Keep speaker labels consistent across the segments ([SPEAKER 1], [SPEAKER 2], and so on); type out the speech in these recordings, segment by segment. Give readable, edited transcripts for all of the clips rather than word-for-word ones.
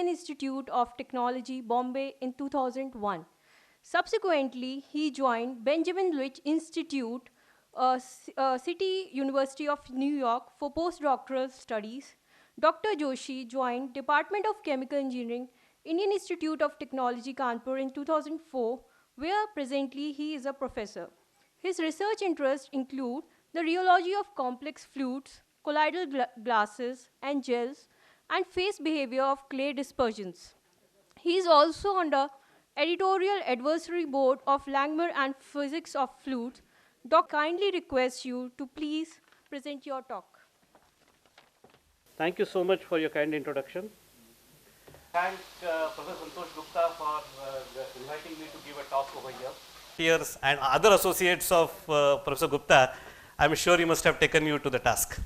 [SPEAKER 1] Indian Institute of Technology, Bombay in 2001. Subsequently, he joined Benjamin Litch Institute, City University of New York for postdoctoral studies. Dr. Joshi joined Department of Chemical Engineering, Indian Institute of Technology, Kanpur in 2004, where presently he is a professor. His research interests include the rheology of complex fluids, colloidal glasses and gels, and phase behavior of clay dispersions. He is also on the editorial advisory board of Langmuir and Physics of Fluids. Doc kindly requests you to please present your talk.
[SPEAKER 2] Thank you so much for your kind introduction. Thank Professor Santosh Gupta for inviting me to give a talk over here. Peers and other associates of Professor Gupta, I am sure you must have taken you to the task.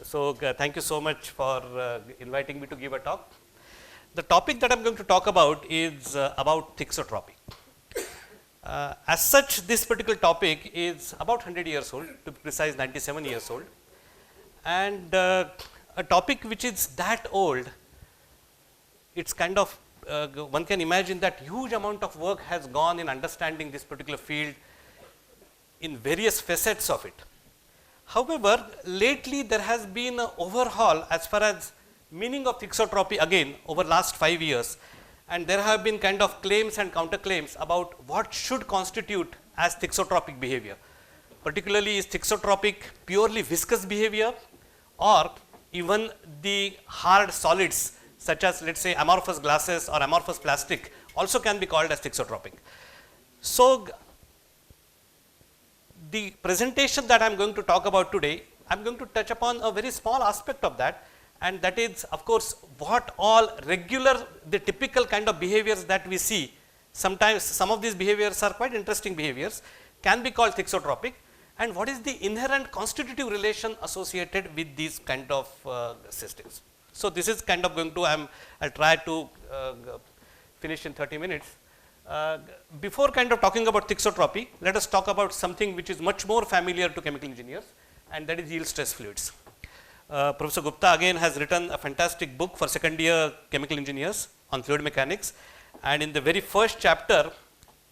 [SPEAKER 2] So thank you so much for inviting me to give a talk. The topic that I am going to talk about is about thixotropy. As such, this particular topic is about 100 years old, to be precise 97 years old, and a topic which is that old, it's kind of, one can imagine that huge amount of work has gone in understanding this particular field in various facets of it. However, lately there has been an overhaul as far as meaning of thixotropy again over last 5 years, and there have been kind of claims and counterclaims about what should constitute as thixotropic behavior. Particularly, is thixotropic purely viscous behavior, or even the hard solids such as, let us say, amorphous glasses or amorphous plastic also can be called as thixotropic. So the presentation that I am going to talk about today, I am going to touch upon a very small aspect of that, and that is, of course, what all regular, the typical kind of behaviors that we see. Sometimes some of these behaviors are quite interesting behaviors, can be called thixotropic, and what is the inherent constitutive relation associated with these kind of systems. So this is kind of going to, I'll try to finish in 30 minutes. Before kind of talking about thixotropy, let us talk about something which is much more familiar to chemical engineers, and that is yield stress fluids. Professor Gupta again has written a fantastic book for second year chemical engineers on fluid mechanics, and in the very first chapter,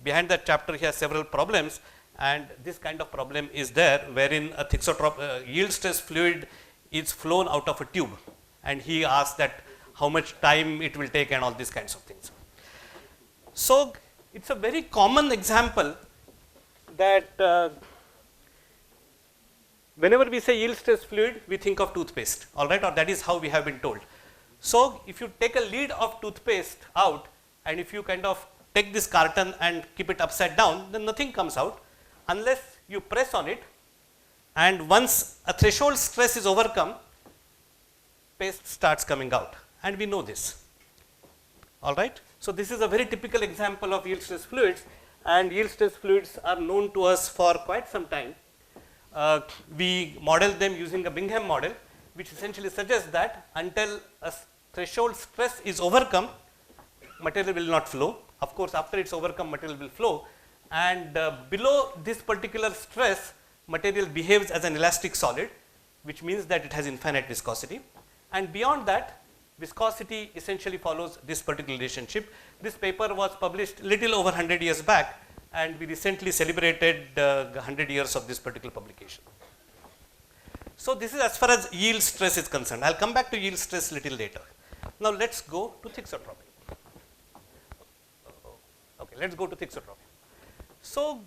[SPEAKER 2] behind that chapter he has several problems, and this kind of problem is there, wherein a yield stress fluid is flown out of a tube, and he asks that how much time it will take and all these kinds of things. So it's a very common example that whenever we say yield stress fluid, we think of toothpaste, all right, or that is how we have been told. So if you take a lid of toothpaste out, and if you kind of take this carton and keep it upside down, then nothing comes out unless you press on it, and once a threshold stress is overcome, paste starts coming out, and we know this, all right. So this is a very typical example of yield stress fluids, and yield stress fluids are known to us for quite some time. We model them using a Bingham model, which essentially suggests that until a threshold stress is overcome, material will not flow. Of course, after it's overcome, material will flow, and below this particular stress, material behaves as an elastic solid, which means that it has infinite viscosity, and beyond that, viscosity essentially follows this particular relationship. This paper was published little over 100 years back, and we recently celebrated 100 years of this particular publication. So this is as far as yield stress is concerned. I'll come back to yield stress little later. Now let's go to thixotropy. Okay, let's go to thixotropy. So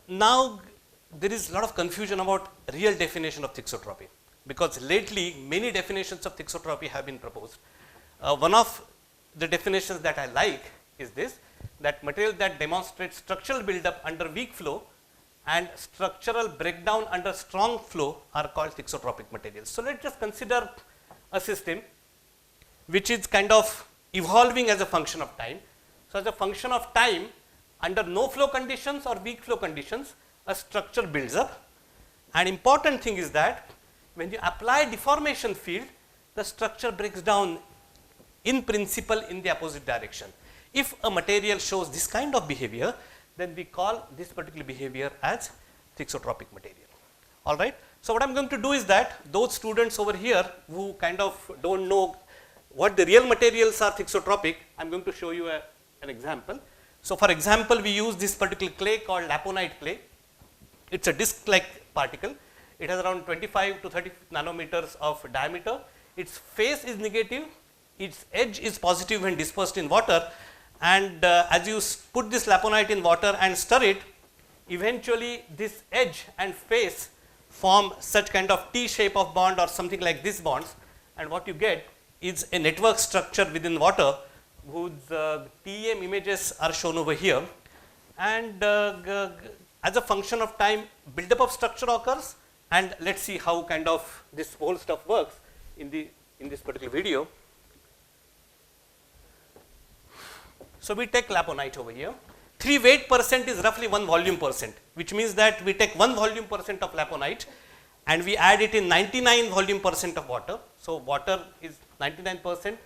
[SPEAKER 2] now there is a lot of confusion about real definition of thixotropy, because lately many definitions of thixotropy have been proposed. One of the definitions that I like is this, that material that demonstrates structural buildup under weak flow and structural breakdown under strong flow are called thixotropic materials. So let's just consider a system which is kind of evolving as a function of time. So as a function of time, under no flow conditions or weak flow conditions, a structure builds up. An important thing is that when you apply deformation field, the structure breaks down in principle in the opposite direction. If a material shows this kind of behavior, then we call this particular behavior as thixotropic material. All right. So what I am going to do is that those students over here who kind of don't know what the real materials are thixotropic, I am going to show you an example. So, for example, we use this particular clay called laponite clay. It is a disc like particle. It has around 25 to 30 nanometers of diameter. Its phase is negative, its edge is positive when dispersed in water, and as you put this laponite in water and stir it, eventually this edge and face form such kind of T shape of bond or something like this bonds, and what you get is a network structure within water whose TEM images are shown over here, and as a function of time buildup of structure occurs, and let us see how kind of this whole stuff works in this particular video. So, we take laponite over here. 3 weight percent is roughly 1 volume percent, which means that we take 1 volume percent of laponite and we add it in 99 volume percent of water. So, water is 99%.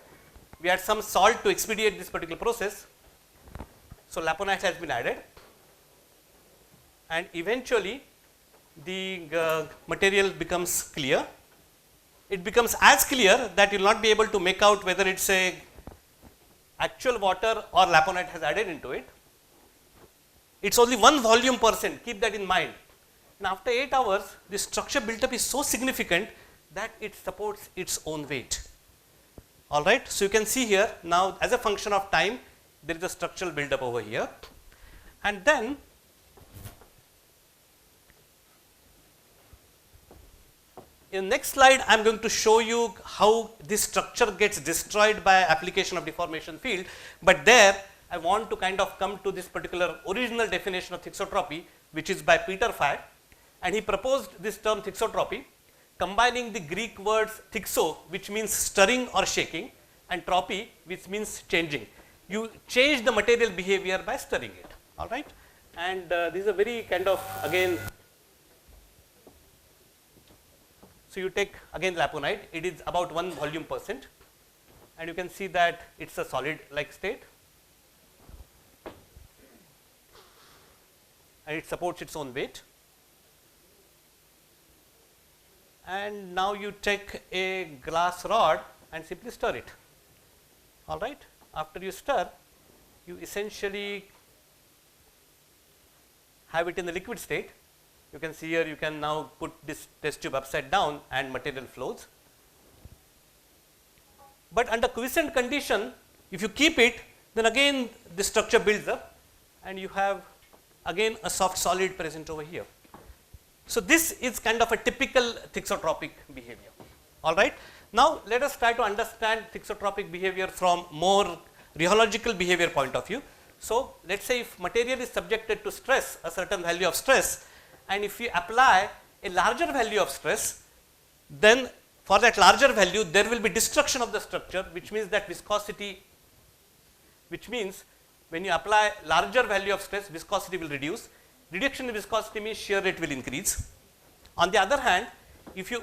[SPEAKER 2] We add some salt to expedite this particular process. So, laponite has been added, and eventually the material becomes clear. It becomes as clear that you will not be able to make out whether it is a actual water or laponite has added into it. It is only 1 volume percent, keep that in mind. And after 8 hours, the structure built up is so significant that it supports its own weight. Alright, so you can see here now as a function of time, there is a structural build up over here, and then in the next slide, I am going to show you how this structure gets destroyed by application of deformation field, but there I want to kind of come to this particular original definition of thixotropy, which is by Peter Fay, and he proposed this term thixotropy, combining the Greek words thixo, which means stirring or shaking, and tropy, which means changing. You change the material behavior by stirring it, all right. And this is a very kind of again. So, you take again laponite, it is about 1 volume percent, and you can see that it is a solid like state, and it supports its own weight. And now you take a glass rod and simply stir it, all right. After you stir, you essentially have it in the liquid state. You can see here, you can now put this test tube upside down and material flows. But under quiescent condition, if you keep it, then again the structure builds up and you have again a soft solid present over here. So, this is kind of a typical thixotropic behavior, all right. Now, let us try to understand thixotropic behavior from more rheological behavior point of view. So, let us say if material is subjected to stress, a certain value of stress, and if we apply a larger value of stress, then for that larger value there will be destruction of the structure, which means that viscosity, which means when you apply larger value of stress, viscosity will reduce. Reduction in viscosity means shear rate will increase. On the other hand, if you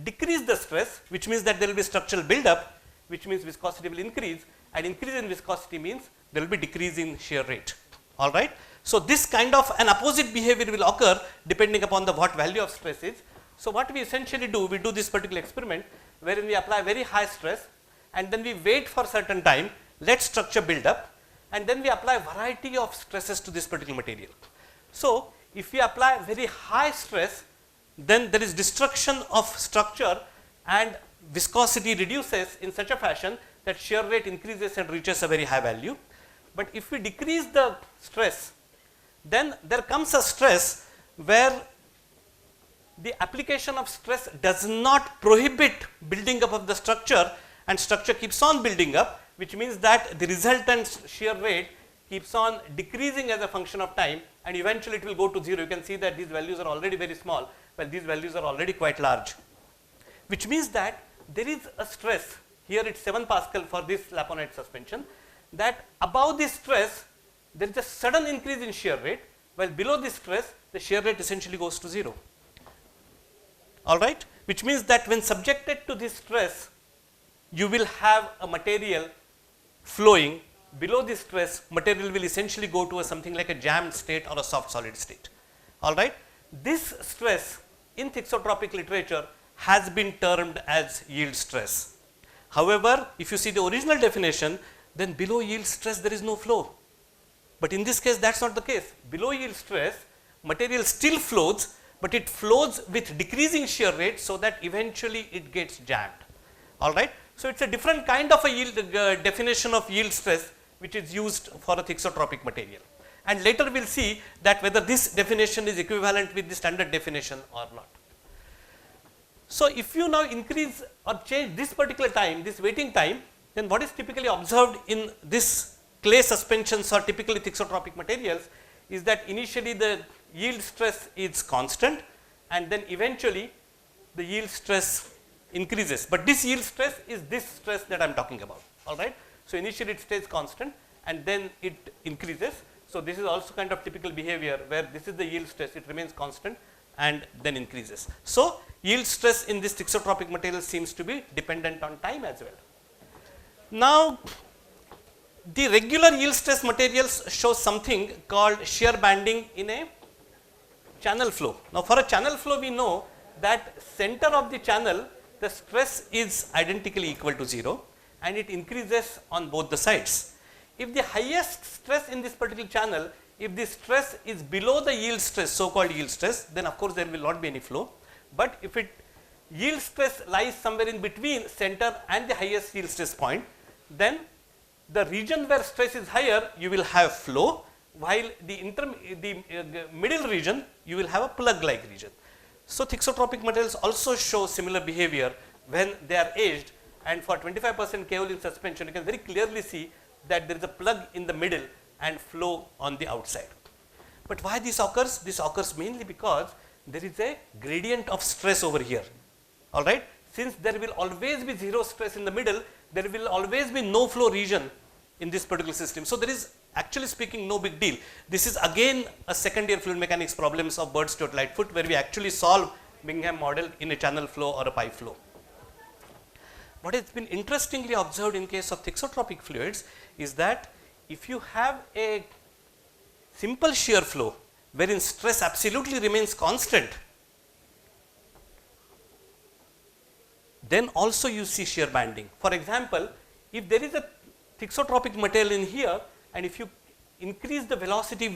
[SPEAKER 2] decrease the stress, which means that there will be structural buildup, which means viscosity will increase, and increase in viscosity means there will be decrease in shear rate, all right. So, this kind of an opposite behavior will occur depending upon the what value of stress is. So, what we essentially do, we do this particular experiment wherein we apply very high stress and then we wait for certain time, let structure build up, and then we apply variety of stresses to this particular material. So, if we apply very high stress, then there is destruction of structure and viscosity reduces in such a fashion that shear rate increases and reaches a very high value. But if we decrease the stress, then there comes a stress where the application of stress does not prohibit building up of the structure and structure keeps on building up, which means that the resultant shear rate keeps on decreasing as a function of time and eventually it will go to 0. You can see that these values are already very small, while these values are already quite large, which means that there is a stress, here it is 7 Pascal for this laponite suspension, that above this stress there is a sudden increase in shear rate, while below this stress the shear rate essentially goes to 0, all right, which means that when subjected to this stress you will have a material flowing. Below this stress, material will essentially go to a something like a jammed state or a soft solid state, all right. This stress in thixotropic literature has been termed as yield stress. However, if you see the original definition, then below yield stress there is no flow. But in this case, that is not the case. Below yield stress, material still flows, but it flows with decreasing shear rate, so that eventually it gets jammed. All right. So, it is a different kind of a yield definition of yield stress, which is used for a thixotropic material. And later we will see that whether this definition is equivalent with the standard definition or not. So, if you now increase or change this particular time, this waiting time, then what is typically observed in this clay suspensions or typically thixotropic materials is that initially the yield stress is constant, and then eventually the yield stress increases, but this yield stress is this stress that I am talking about. All right. So, initially it stays constant and then it increases. So, this is also kind of typical behavior where this is the yield stress, it remains constant and then increases. So, yield stress in this thixotropic material seems to be dependent on time as well. Now, the regular yield stress materials show something called shear banding in a channel flow. Now, for a channel flow we know that center of the channel, the stress is identically equal to 0 and it increases on both the sides. If the highest stress in this particular channel, if the stress is below the yield stress, so called yield stress, then of course there will not be any flow. But if it yield stress lies somewhere in between center and the highest yield stress point, then the region where stress is higher, you will have flow, while the middle region, you will have a plug like region. So, thixotropic materials also show similar behavior when they are aged, and for 25% kaolin suspension, you can very clearly see that there is a plug in the middle and flow on the outside. But why this occurs? This occurs mainly because there is a gradient of stress over here. All right. Since there will always be 0 stress in the middle, there will always be no flow region in this particular system. So, there is actually speaking no big deal. This is again a second year fluid mechanics problems of Bird, Stewart, Lightfoot, where we actually solve Bingham model in a channel flow or a pipe flow. What has been interestingly observed in case of thixotropic fluids is that if you have a simple shear flow wherein stress absolutely remains constant, then also you see shear banding. For example, if there is a thixotropic material in here, and if you increase the velocity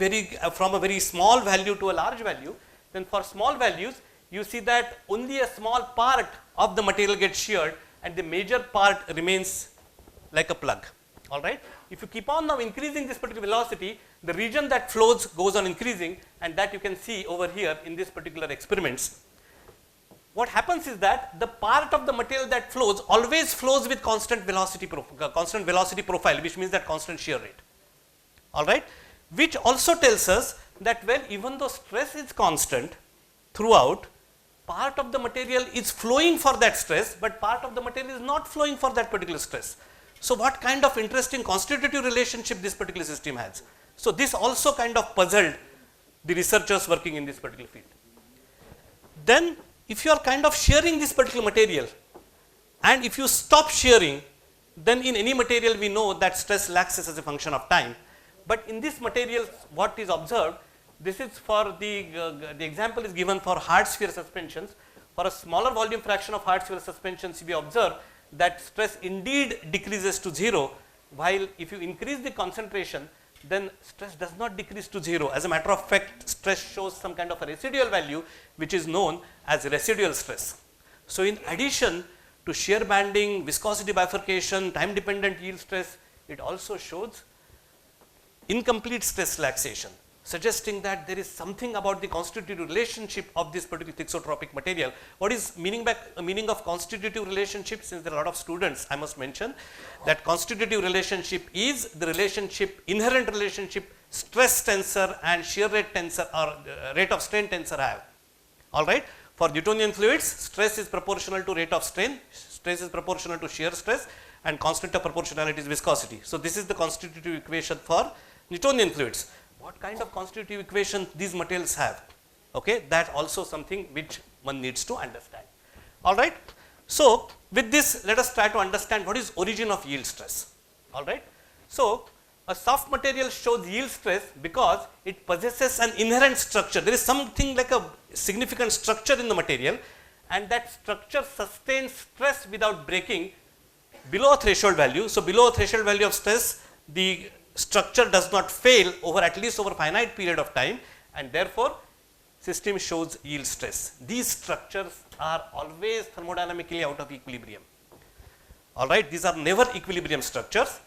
[SPEAKER 2] from a very small value to a large value, then for small values you see that only a small part of the material gets sheared and the major part remains like a plug. All right. If you keep on now increasing this particular velocity, the region that flows goes on increasing, and that you can see over here in this particular experiments. What happens is that the part of the material that flows always flows with constant velocity profile, which means that constant shear rate. All right, which also tells us that, well, even though stress is constant throughout, part of the material is flowing for that stress, but part of the material is not flowing for that particular stress. So, what kind of interesting constitutive relationship this particular system has? So, this also kind of puzzled the researchers working in this particular field. Then, if you are kind of shearing this particular material, and if you stop shearing, then in any material we know that stress laxes as a function of time. But in this material, what is observed, this is for the example is given for hard sphere suspensions. For a smaller volume fraction of hard sphere suspensions, we observe that stress indeed decreases to 0, while if you increase the concentration, then stress does not decrease to 0. As a matter of fact, stress shows some kind of a residual value, which is known as residual stress. So, in addition to shear banding, viscosity bifurcation, time dependent yield stress, it also shows incomplete stress relaxation, suggesting that there is something about the constitutive relationship of this particular thixotropic material. What is meaning of constitutive relationship? Since there are a lot of students, I must mention that constitutive relationship is the relationship, inherent relationship stress tensor and shear rate tensor or rate of strain tensor have. All right. For Newtonian fluids, stress is proportional to rate of strain, stress is proportional to shear stress, and constant of proportionality is viscosity. So, this is the constitutive equation for Newtonian fluids. What kind of constitutive equation these materials have? Okay, that also something which one needs to understand. All right. So, with this, let us try to understand what is origin of yield stress. All right. So, a soft material shows yield stress because it possesses an inherent structure. There is something like a significant structure in the material, and that structure sustains stress without breaking below a threshold value, so below a threshold value of stress, the structure does not fail over at least over finite period of time, and therefore system shows yield stress. These structures are always thermodynamically out of equilibrium. All right, these are never equilibrium structures.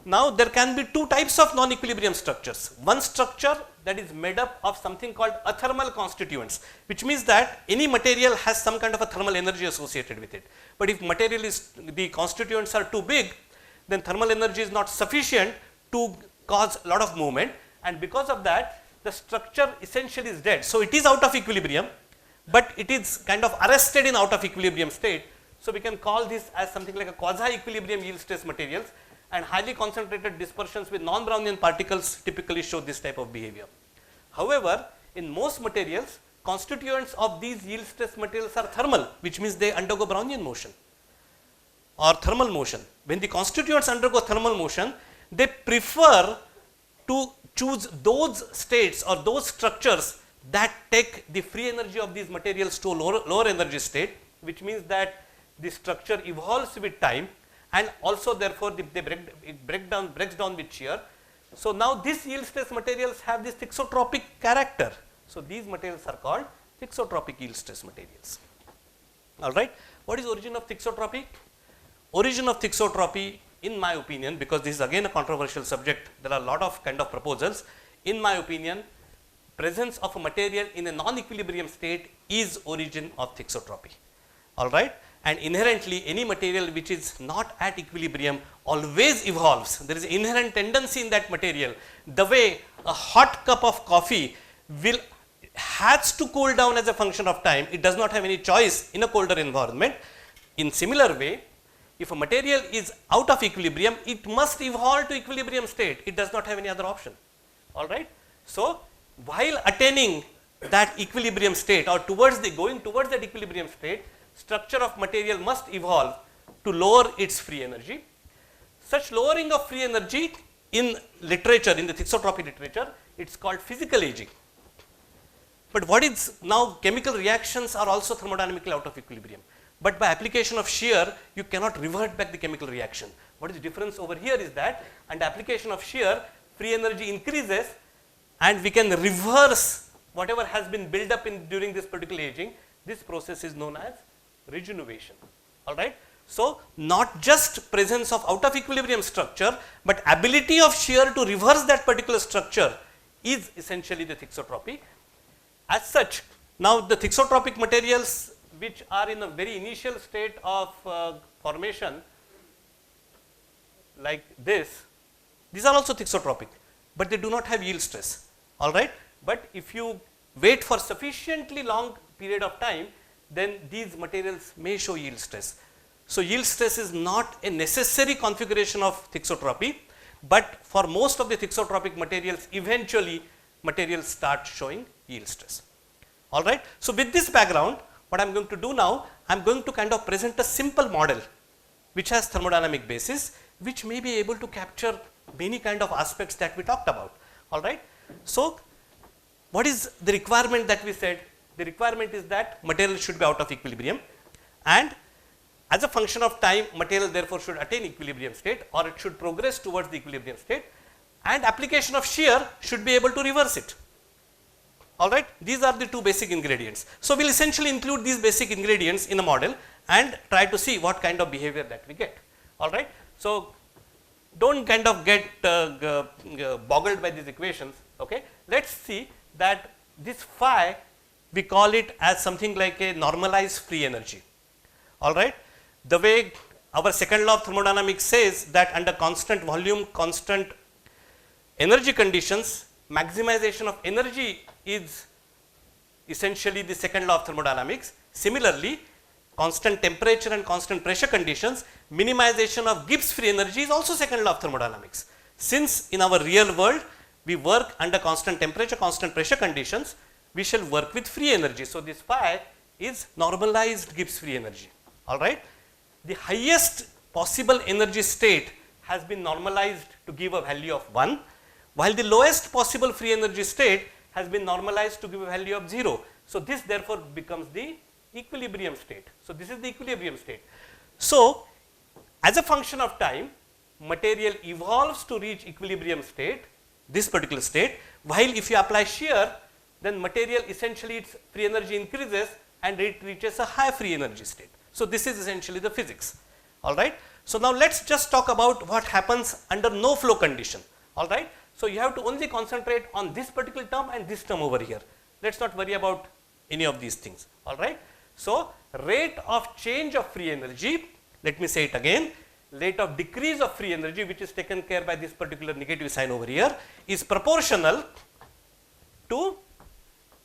[SPEAKER 2] Now there can be two types of non-equilibrium structures. One structure that is made up of something called athermal constituents, which means that any material has some kind of a thermal energy associated with it. But if material is, the constituents are too big, then thermal energy is not sufficient to cause a lot of movement, and because of that the structure essentially is dead. So it is out of equilibrium, but it is kind of arrested in out of equilibrium state. So we can call this as something like a quasi-equilibrium yield stress materials, and highly concentrated dispersions with non-Brownian particles typically show this type of behavior. However, in most materials, constituents of these yield stress materials are thermal, which means they undergo Brownian motion or thermal motion. When the constituents undergo thermal motion, they prefer to choose those states or those structures that take the free energy of these materials to a lower energy state, which means that the structure evolves with time, and also therefore it breaks down with shear. So now these yield stress materials have this thixotropic character. So these materials are called thixotropic yield stress materials. All right. What is origin of thixotropy? Origin of thixotropy, in my opinion, because this is again a controversial subject, there are a lot of kind of proposals. In my opinion, presence of a material in a non-equilibrium state is origin of thixotropy. All right. And inherently any material which is not at equilibrium always evolves. There is inherent tendency in that material. The way a hot cup of coffee has to cool down as a function of time, it does not have any choice in a colder environment. In similar way, if a material is out of equilibrium, it must evolve to equilibrium state. It does not have any other option. All right. So while attaining that equilibrium state or going towards that equilibrium state, structure of material must evolve to lower its free energy. Such lowering of free energy in literature, in the thixotropy literature, it is called physical aging. But what is now, chemical reactions are also thermodynamically out of equilibrium. But by application of shear, you cannot revert back the chemical reaction. What is the difference over here is that under application of shear, free energy increases and we can reverse whatever has been built up during this particular aging. This process is known as regeneration. All right. So not just presence of out of equilibrium structure, but ability of shear to reverse that particular structure is essentially the thixotropy. As such, now the thixotropic materials which are in a very initial state of formation like this, these are also thixotropic, but they do not have yield stress. All right. But if you wait for sufficiently long period of time, then these materials may show yield stress. So yield stress is not a necessary configuration of thixotropy, but for most of the thixotropic materials, eventually materials start showing yield stress. All right. So with this background, what I am going to do now, I am going to kind of present a simple model which has thermodynamic basis, which may be able to capture many kind of aspects that we talked about. All right. So what is the requirement that we said? The requirement is that material should be out of equilibrium, and as a function of time, material therefore should attain equilibrium state, or it should progress towards the equilibrium state, and application of shear should be able to reverse it. All right. These are the two basic ingredients. So we will essentially include these basic ingredients in a model and try to see what kind of behavior that we get. All right. So don't kind of get boggled by these equations. Okay. Let us see that this phi, we call it as something like a normalized free energy. All right. The way our second law of thermodynamics says that under constant volume, constant energy conditions, maximization of energy is essentially the second law of thermodynamics. Similarly, constant temperature and constant pressure conditions, minimization of Gibbs free energy is also second law of thermodynamics. Since in our real world, we work under constant temperature, constant pressure conditions, we shall work with free energy. So this phi is normalized Gibbs free energy. All right. The highest possible energy state has been normalized to give a value of 1, while the lowest possible free energy state has been normalized to give a value of 0. So this therefore becomes the equilibrium state. So this is the equilibrium state. So as a function of time, material evolves to reach equilibrium state, this particular state, while if you apply shear, then material essentially its free energy increases and it reaches a high free energy state. So, this is essentially the physics, all right. So, now let us just talk about what happens under no flow condition, all right. So, you have to only concentrate on this particular term and this term over here. Let us not worry about any of these things, all right. So, rate of change of free energy, let me say it again, rate of decrease of free energy, which is taken care by this particular negative sign over here, is proportional to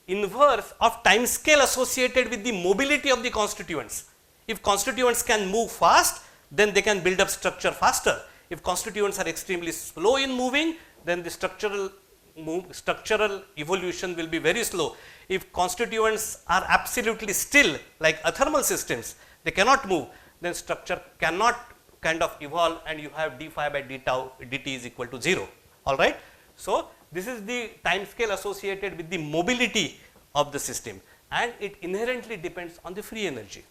[SPEAKER 2] inverse of time scale associated with the mobility of the constituents. If constituents can move fast, then they can build up structure faster. If constituents are extremely slow in moving, then the structural evolution will be very slow. If constituents are absolutely still, like a thermal systems, they cannot move, then structure cannot kind of evolve, and you have d phi by d tau dt is equal to 0, all right. So, this is the time scale associated with the mobility of the system, and it inherently depends on the free energy,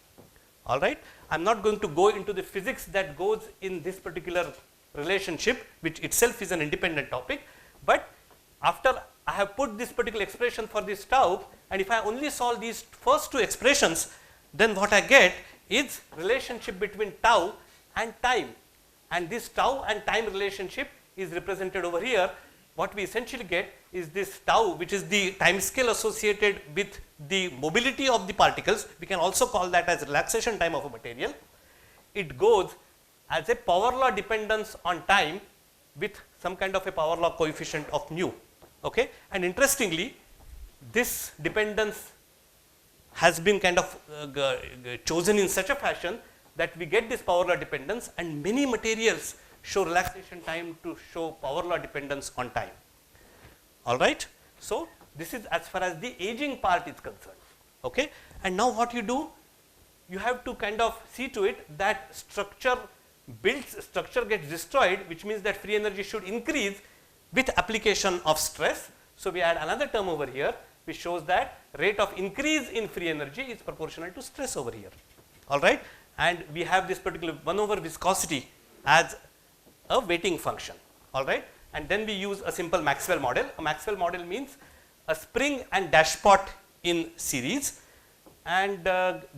[SPEAKER 2] all right. I am not going to go into the physics that goes in this particular relationship, which itself is an independent topic, but after I have put this particular expression for this tau, and if I only solve these first two expressions, then what I get is relationship between tau and time, and this tau and time relationship is represented over here. What we essentially get is this tau, which is the time scale associated with the mobility of the particles. We can also call that as relaxation time of a material. It goes as a power law dependence on time with some kind of a power law coefficient of mu, okay. And interestingly, this dependence has been kind of chosen in such a fashion that we get this power law dependence, and many materials show relaxation time to show power law dependence on time, all right. So, this is as far as the aging part is concerned, okay. And now what you do, you have to kind of see to it that structure gets destroyed, which means that free energy should increase with application of stress. So, we add another term over here which shows that rate of increase in free energy is proportional to stress over here, all right. And we have this particular 1 over viscosity as a weighting function, all right. And then we use a simple Maxwell model. A Maxwell model means a spring and dashpot in series, and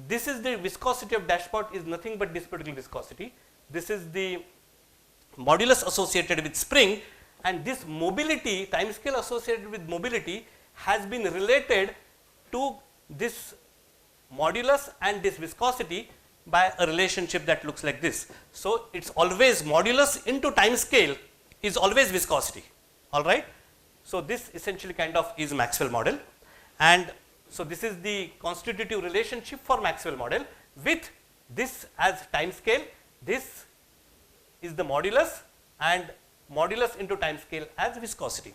[SPEAKER 2] this is the viscosity of dashpot is nothing but this particular viscosity. This is the modulus associated with spring, and this mobility, time scale associated with mobility, has been related to this modulus and this viscosity by a relationship that looks like this. So, it is always modulus into time scale is always viscosity, all right. So, this essentially kind of is Maxwell model, and so this is the constitutive relationship for Maxwell model with this as time scale, this is the modulus, and modulus into time scale as viscosity,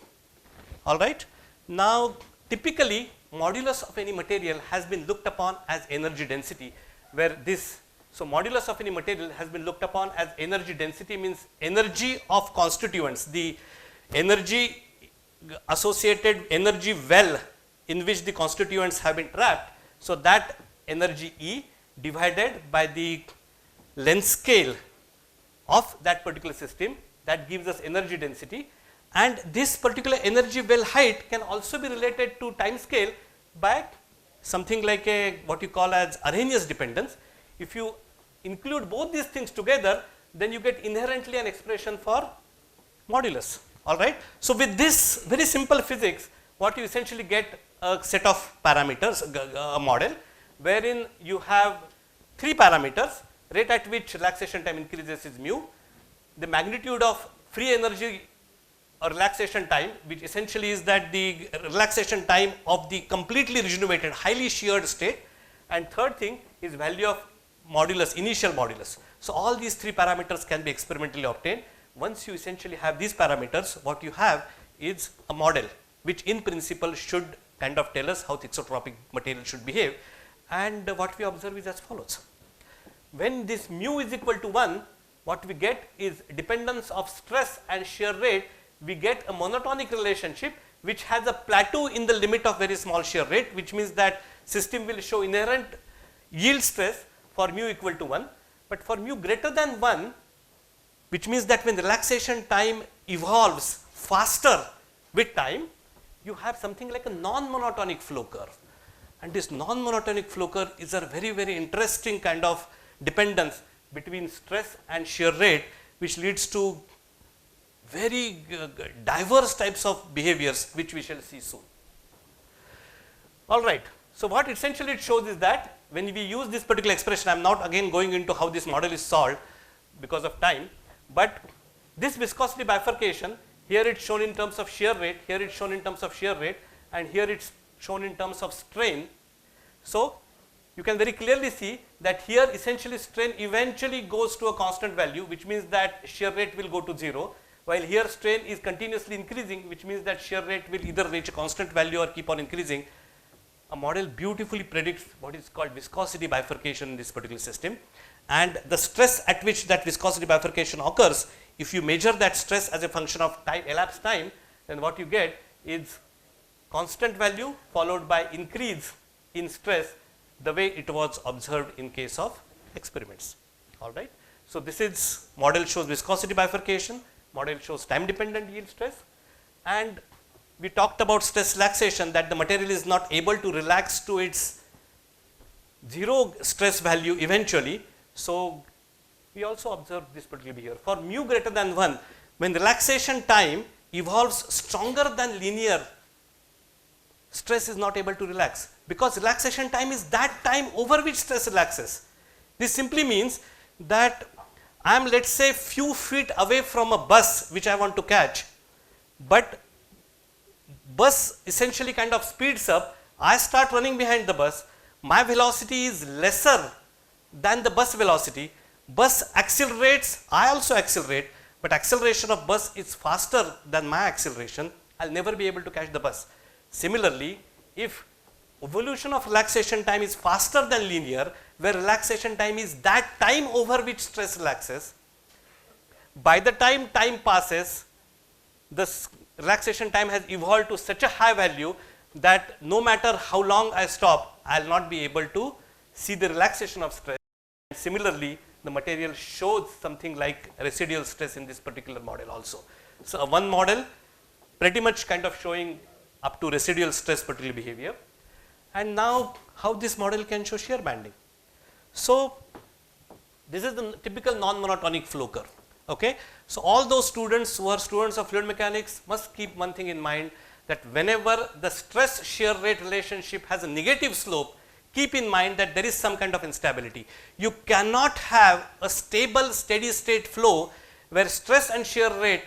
[SPEAKER 2] all right. Now, typically modulus of any material has been looked upon as energy density, where this, so modulus of any material has been looked upon as energy density, means energy of constituents, the energy associated energy well in which the constituents have been trapped. So, that energy E divided by the length scale of that particular system, that gives us energy density, and this particular energy well height can also be related to time scale by something like a what you call as Arrhenius dependence. If you include both these things together, then you get inherently an expression for modulus, all right. So, with this very simple physics, what you essentially get a set of parameters, a model wherein you have 3 parameters: rate at which relaxation time increases is mu, the magnitude of free energy or relaxation time, which essentially is that the relaxation time of the completely regenerated highly sheared state, and third thing is value of modulus, initial modulus. So, all these 3 parameters can be experimentally obtained. Once you essentially have these parameters, what you have is a model which in principle should kind of tell us how thixotropic material should behave, and what we observe is as follows. When this mu is equal to 1, what we get is dependence of stress and shear rate, we get a monotonic relationship which has a plateau in the limit of very small shear rate, which means that system will show inherent yield stress for mu equal to 1, but for mu greater than 1, which means that when relaxation time evolves faster with time, you have something like a non-monotonic flow curve. And this non-monotonic flow curve is a very, very interesting kind of dependence between stress and shear rate, which leads to very diverse types of behaviors, which we shall see soon. All right. So, what essentially it shows is that when we use this particular expression, I am not again going into how this model is solved because of time, but this viscosity bifurcation, here it is shown in terms of shear rate, here it is shown in terms of shear rate, and here it is shown in terms of strain. So, you can very clearly see that here essentially strain eventually goes to a constant value, which means that shear rate will go to 0, while here strain is continuously increasing, which means that shear rate will either reach a constant value or keep on increasing. A model beautifully predicts what is called viscosity bifurcation in this particular system, and the stress at which that viscosity bifurcation occurs, if you measure that stress as a function of time, elapsed time, then what you get is constant value followed by increase in stress, the way it was observed in case of experiments. All right. So, this is model shows viscosity bifurcation, model shows time dependent yield stress, and we talked about stress relaxation, that the material is not able to relax to its 0 stress value eventually. So, we also observed this particular behavior. For mu greater than 1, when relaxation time evolves stronger than linear, stress is not able to relax, because relaxation time is that time over which stress relaxes. This simply means that I am, let us say, few feet away from a bus which I want to catch, but bus essentially kind of speeds up, I start running behind the bus, my velocity is lesser than the bus velocity, bus accelerates, I also accelerate, but acceleration of bus is faster than my acceleration, I will never be able to catch the bus. Similarly, if evolution of relaxation time is faster than linear, where relaxation time is that time over which stress relaxes, by the time time passes, the relaxation time has evolved to such a high value that no matter how long I stop, I will not be able to see the relaxation of stress. Similarly, the material shows something like residual stress in this particular model also. So, one model pretty much kind of showing up to residual stress particular behavior, and now how this model can show shear banding. So, this is the typical non-monotonic flow curve. Okay. So, all those students who are students of fluid mechanics must keep one thing in mind, that whenever the stress shear rate relationship has a negative slope, keep in mind that there is some kind of instability. You cannot have a stable steady state flow where stress and shear rate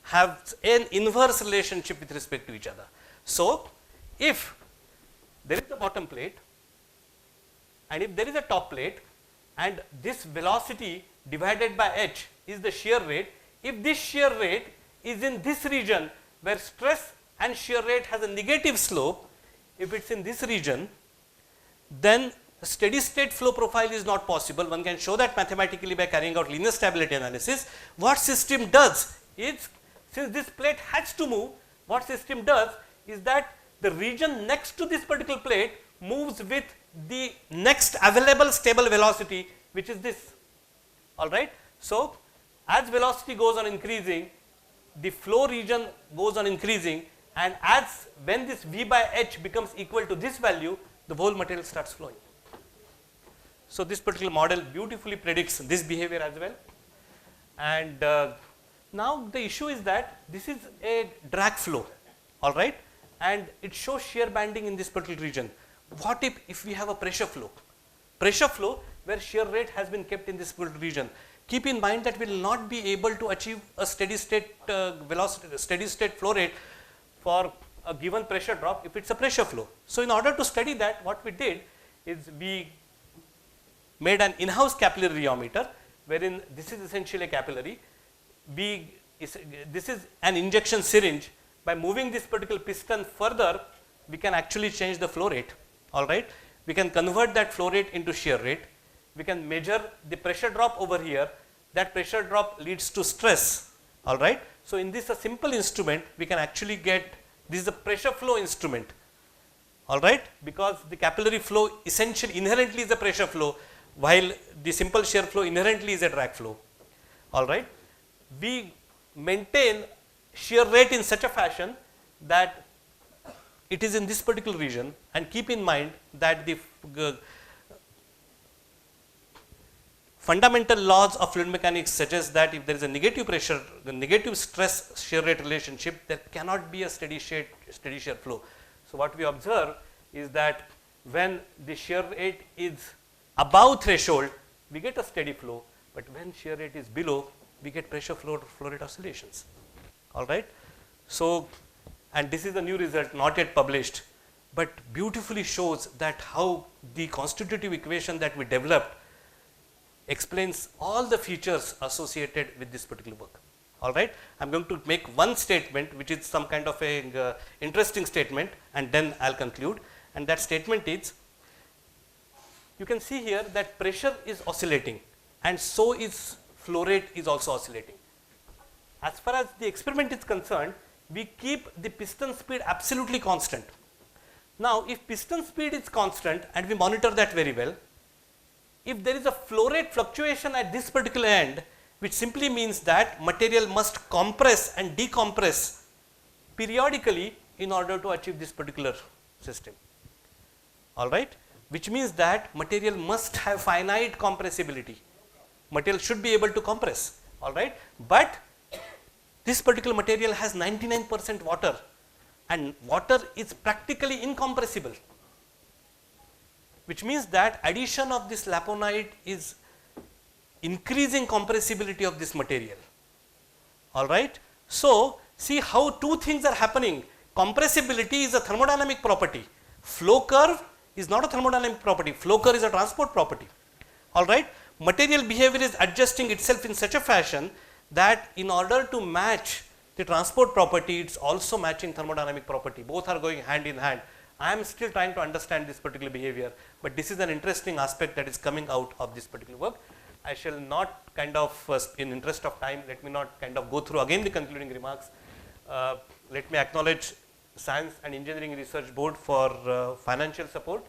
[SPEAKER 2] have an inverse relationship with respect to each other. So, if there is a bottom plate and if there is a top plate and this velocity divided by h is the shear rate, if this shear rate is in this region where stress and shear rate has a negative slope, if it is in this region, then a steady state flow profile is not possible. One can show that mathematically by carrying out linear stability analysis. What system does is, since this plate has to move, what system does is that the region next to this particular plate moves with the next available stable velocity, which is this. All right. So, as velocity goes on increasing, the flow region goes on increasing, and as when this V by H becomes equal to this value, the whole material starts flowing. So, this particular model beautifully predicts this behavior as well. And now the issue is that this is a drag flow, all right, and it shows shear banding in this particular region. What if we have a pressure flow? Pressure flow where shear rate has been kept in this particular region. Keep in mind that we will not be able to achieve a steady state velocity, steady state flow rate for a given pressure drop if it is a pressure flow. So, in order to study that, what we did is we made an in-house capillary rheometer, wherein this is essentially a capillary. This is an injection syringe. By moving this particular piston further, we can actually change the flow rate. All right, we can convert that flow rate into shear rate. We can measure the pressure drop over here. That pressure drop leads to stress. All right. So, in this a simple instrument, we can actually get, this is a pressure flow instrument. All right, because the capillary flow essentially inherently is a pressure flow, while the simple shear flow inherently is a drag flow. All right. we maintain shear rate in such a fashion that it is in this particular region, and keep in mind that the fundamental laws of fluid mechanics suggest that if there is a negative pressure, the negative stress shear rate relationship, there cannot be a steady shear flow. So, what we observe is that when the shear rate is above threshold, we get a steady flow, but when shear rate is below, we get pressure flow rate oscillations. All right. So, and this is a new result not yet published, but beautifully shows that how the constitutive equation that we developed explains all the features associated with this particular work. All right. I am going to make one statement which is some kind of a interesting statement, and then I will conclude, and that statement is, you can see here that pressure is oscillating and so is flow rate is also oscillating. As far as the experiment is concerned, we keep the piston speed absolutely constant. Now, if piston speed is constant and we monitor that very well, if there is a flow rate fluctuation at this particular end, which simply means that material must compress and decompress periodically in order to achieve this particular system. All right, which means that material must have finite compressibility. Material should be able to compress. All right, but this particular material has 99% water, and water is practically incompressible, which means that addition of this laponite is increasing compressibility of this material. All right. So, see how two things are happening. Compressibility is a thermodynamic property. Flow curve is not a thermodynamic property. Flow curve is a transport property. All right. Material behavior is adjusting itself in such a fashion that in order to match the transport property, it is also matching thermodynamic property. Both are going hand in hand. I am still trying to understand this particular behavior, but this is an interesting aspect that is coming out of this particular work. I shall not kind of, in interest of time, let me not kind of go through again the concluding remarks. Let me acknowledge Science and Engineering Research Board for financial support,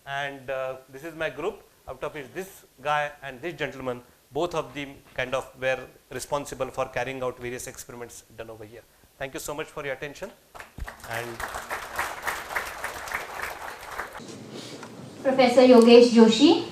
[SPEAKER 2] and this is my group, out of which this guy and this gentleman, both of them kind of were responsible for carrying out various experiments done over here. Thank you so much for your attention. And
[SPEAKER 3] Professor Yogesh Joshi.